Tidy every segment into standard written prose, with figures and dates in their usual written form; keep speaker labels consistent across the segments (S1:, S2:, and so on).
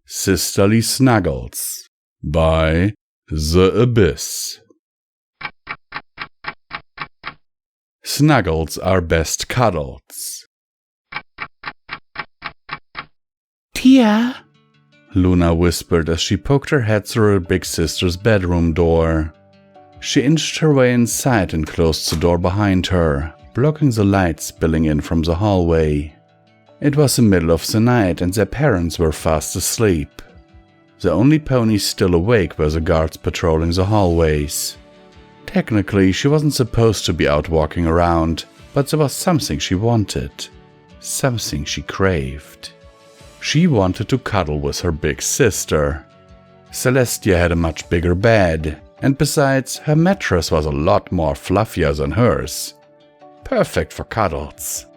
S1: Sisterly Snuggles by The Abyss. Snuggles are best cuddles.
S2: Tia,
S1: Luna whispered as she poked her head through her big sister's bedroom door. She inched her way inside and closed the door behind her, blocking the light spilling in from the hallway. It was the middle of the night and their parents were fast asleep. The only ponies still awake were the guards patrolling the hallways. Technically, she wasn't supposed to be out walking around, but there was something she wanted. Something she craved. She wanted to cuddle with her big sister. Celestia had a much bigger bed, and besides, her mattress was a lot more fluffier than hers. Perfect for cuddles.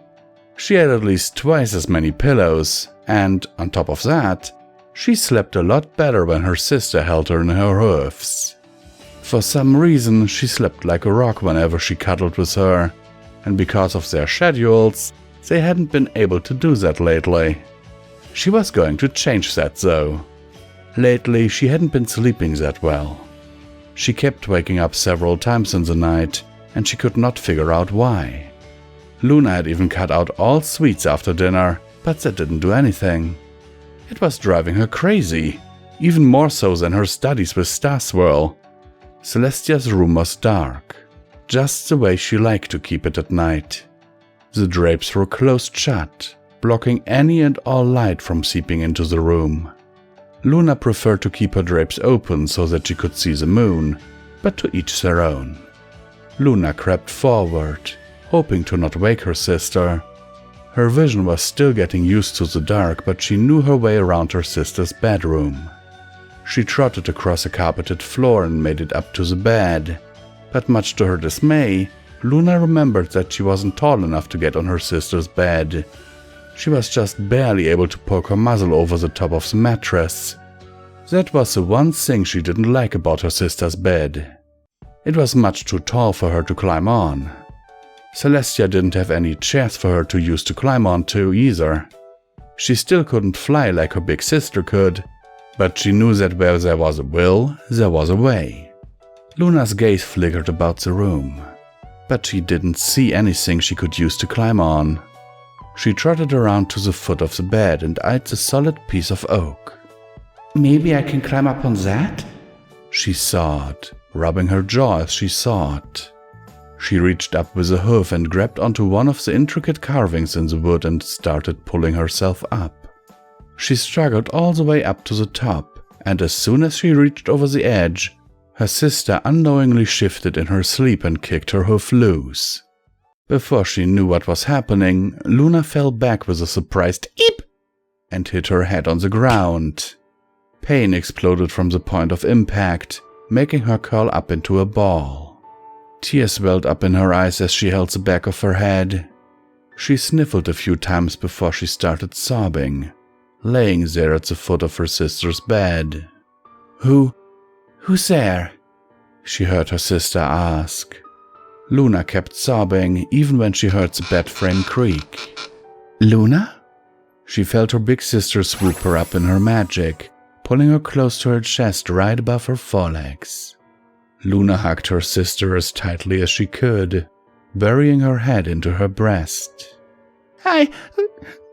S1: She had at least twice as many pillows, and, on top of that, she slept a lot better when her sister held her in her hoofs. For some reason, she slept like a rock whenever she cuddled with her, and because of their schedules, they hadn't been able to do that lately. She was going to change that though. Lately, she hadn't been sleeping that well. She kept waking up several times in the night, and she could not figure out why. Luna had even cut out all sweets after dinner, but that didn't do anything. It was driving her crazy, even more so than her studies with Star Swirl. Celestia's room was dark, just the way she liked to keep it at night. The drapes were closed shut, blocking any and all light from seeping into the room. Luna preferred to keep her drapes open so that she could see the moon, but to each their own. Luna crept forward, hoping to not wake her sister. Her vision was still getting used to the dark, but she knew her way around her sister's bedroom. She trotted across a carpeted floor and made it up to the bed, but much to her dismay, Luna remembered that she wasn't tall enough to get on her sister's bed. She was just barely able to poke her muzzle over the top of the mattress. That was the one thing she didn't like about her sister's bed. It was much too tall for her to climb on. Celestia didn't have any chairs for her to use to climb onto either. She still couldn't fly like her big sister could, but she knew that where there was a will, there was a way. Luna's gaze flickered about the room, but she didn't see anything she could use to climb on. She trotted around to the foot of the bed and eyed the solid piece of oak.
S2: maybe I can climb up on that?
S1: She thought, rubbing her jaw as she saw it. She reached up with a hoof and grabbed onto one of the intricate carvings in the wood and started pulling herself up. She struggled all the way up to the top, and as soon as she reached over the edge, her sister unknowingly shifted in her sleep and kicked her hoof loose. Before she knew what was happening, Luna fell back with a surprised "eep" and hit her head on the ground. Pain exploded from the point of impact, making her curl up into a ball. Tears welled up in her eyes as she held the back of her head. She sniffled a few times before she started sobbing, laying there at the foot of her sister's bed.
S2: Who's there?"
S1: she heard her sister ask. Luna kept sobbing even when she heard the bed frame creak.
S2: "Luna?"
S1: She felt her big sister swoop her up in her magic, pulling her close to her chest right above her forelegs. Luna hugged her sister as tightly as she could, burying her head into her breast.
S2: "I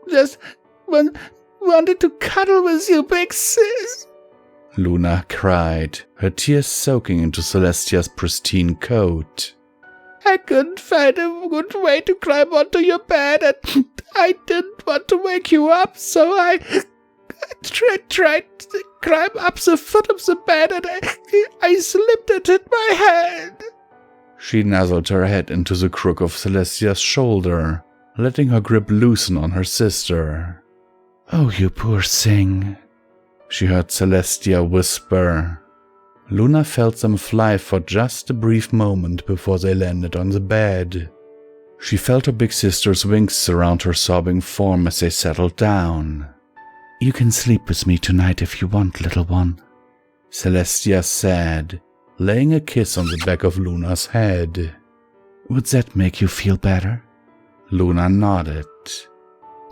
S2: just wanted to cuddle with you, big sis,"
S1: Luna cried, her tears soaking into Celestia's pristine coat.
S2: "I couldn't find a good way to climb onto your bed, and I didn't want to wake you up, so I tried to climb up the foot of the bed, and I slipped and hit my head."
S1: She nuzzled her head into the crook of Celestia's shoulder, letting her grip loosen on her sister.
S2: "Oh, you poor thing,"
S1: she heard Celestia whisper. Luna felt them fly for just a brief moment before they landed on the bed. She felt her big sister's wings surround her sobbing form as they settled down.
S2: "You can sleep with me tonight if you want, little one."
S1: Celestia said, laying a kiss on the back of Luna's head. Would that make you feel better? Luna nodded.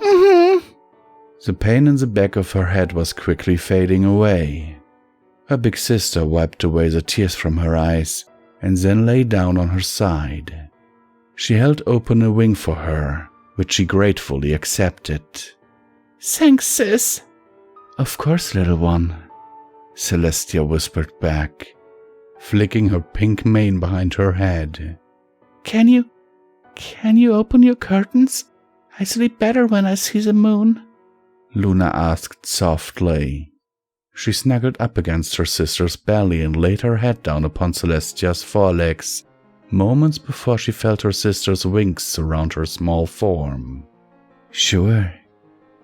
S2: Mm-hmm.
S1: The pain in the back of her head was quickly fading away. Her big sister wiped away the tears from her eyes and then lay down on her side. She held open a wing for her, which she gratefully accepted.
S2: Thanks, sis.
S1: Of course, little one, Celestia whispered back, flicking her pink mane behind her head.
S2: Can you open your curtains? I sleep better when I see the moon,
S1: Luna asked softly. She snuggled up against her sister's belly and laid her head down upon Celestia's forelegs, moments before she felt her sister's wings surround her small form. Sure,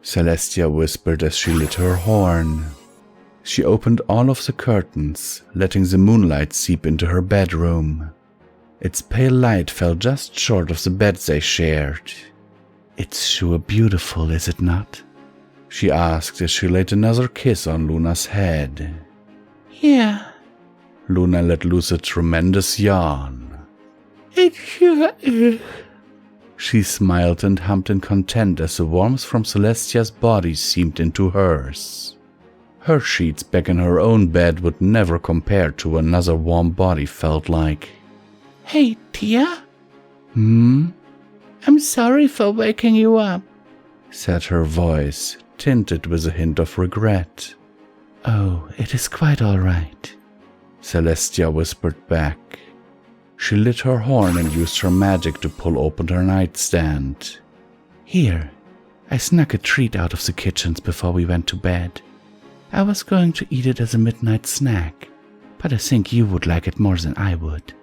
S1: Celestia whispered as she lit her horn. She opened all of the curtains, letting the moonlight seep into her bedroom. Its pale light fell just short of the bed they shared. It's sure beautiful, is it not? She asked as she laid another kiss on Luna's head.
S2: Yeah.
S1: Luna let loose a tremendous yawn.
S2: It sure is.
S1: She smiled and hummed in content as the warmth from Celestia's body seeped into hers. Her sheets back in her own bed would never compare to another warm body felt like.
S2: Hey, Tia?
S1: I'm
S2: sorry for waking you up,
S1: said her voice, tinted with a hint of regret.
S2: Oh, it is quite all right,
S1: Celestia whispered back. She lit her horn and used her magic to pull open her nightstand.
S2: Here, I snuck a treat out of the kitchens before we went to bed. I was going to eat it as a midnight snack, but I think you would like it more than I would.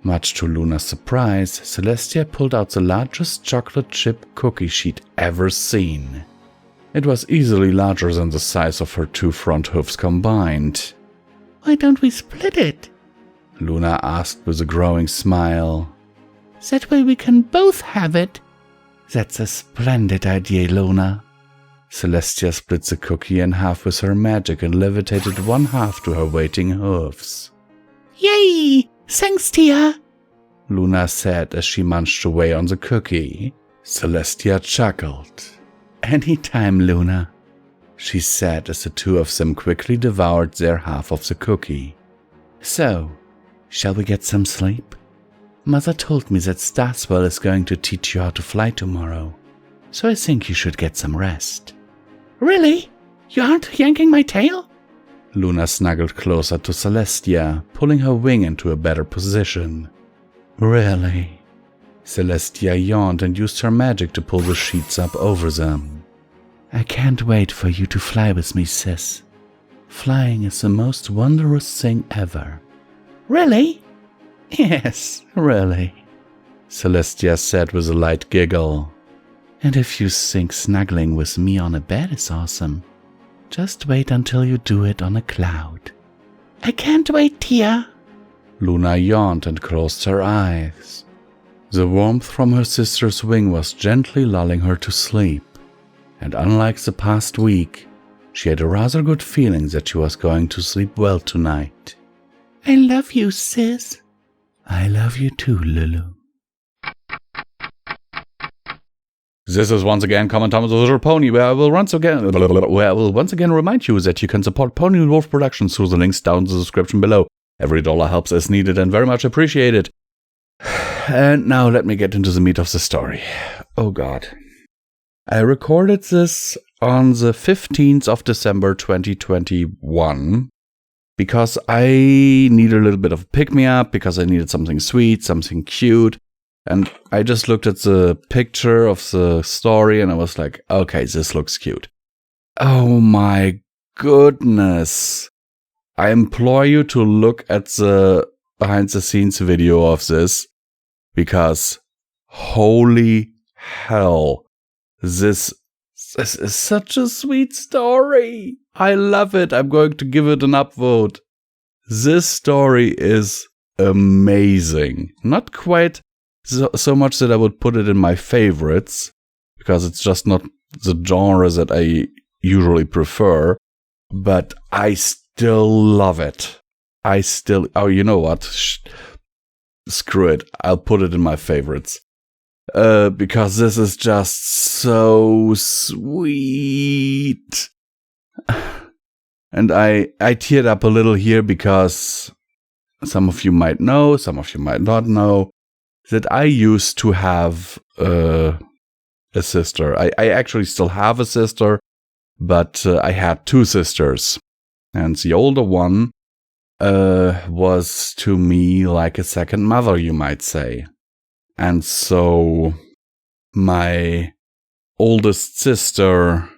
S1: Much to Luna's surprise, Celestia pulled out the largest chocolate chip cookie she'd ever seen. It was easily larger than the size of her 2 front hooves combined.
S2: Why don't we split it?
S1: Luna asked with a growing smile.
S2: That way we can both have it.
S1: That's a splendid idea, Luna. Celestia split the cookie in half with her magic and levitated one half to her waiting hooves.
S2: Yay! Thanks, Tia,
S1: Luna said as she munched away on the cookie. Celestia chuckled. Anytime, Luna, she said as the two of them quickly devoured their half of the cookie. So, shall we get some sleep? Mother told me that Starswell is going to teach you how to fly tomorrow, so I think you should get some rest.
S2: Really? You aren't yanking my tail?
S1: Luna snuggled closer to Celestia, pulling her wing into a better position. Really? Celestia yawned and used her magic to pull the sheets up over them. I can't wait for you to fly with me, sis. Flying is the most wondrous thing ever.
S2: Really?
S1: Yes, really, Celestia said with a light giggle. And if you think snuggling with me on a bed is awesome, just wait until you do it on a cloud.
S2: I can't wait, Tia.
S1: Luna yawned and closed her eyes. The warmth from her sister's wing was gently lulling her to sleep, and unlike the past week, she had a rather good feeling that she was going to sleep well tonight.
S2: I love you, sis.
S1: I love you too, Lulu. This is once again Common Thomas the Little Pony, where I will once again remind you that you can support Pony&Wolf Productions through the links down in the description below. Every dollar helps as needed and very much appreciated. And now let me get into the meat of the story. Oh God. I recorded this on the 15th of December 2021 because I needed a little bit of a pick-me-up, because I needed something sweet, something cute. And I just looked at the picture of the story and I was like, okay, this looks cute. Oh my goodness. I implore you to look at the behind the scenes video of this, because holy hell, this is such a sweet story. I love it. I'm going to give it an upvote. This story is amazing. Not quite so much that I would put it in my favorites, because it's just not the genre that I usually prefer, but I still love it. Oh, you know what? Screw it. I'll put it in my favorites. Because this is just so sweet. And I teared up a little here because some of you might know, some of you might not know, that I used to have a sister. I actually still have a sister, but I had 2 sisters. And the older one was to me like a second mother, you might say. And so my oldest sister,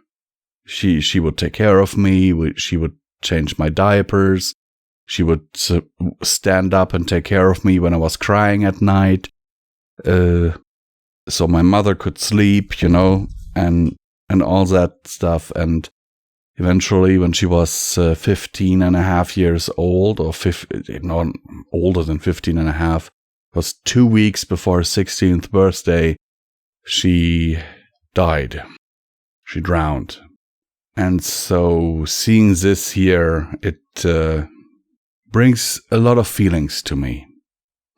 S1: she would take care of me. She would change my diapers. She would stand up and take care of me when I was crying at night. So my mother could sleep, and all that stuff. And eventually, when she was 15 and a half years old, or older than 15 and a half, it was 2 weeks before her 16th birthday, she died. She drowned. And so seeing this here, it brings a lot of feelings to me.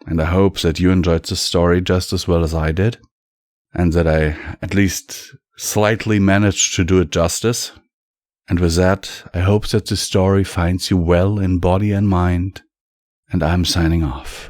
S1: And I hope that you enjoyed the story just as well as I did. And that I at least slightly managed to do it justice. And with that, I hope that the story finds you well in body and mind. And I'm signing off.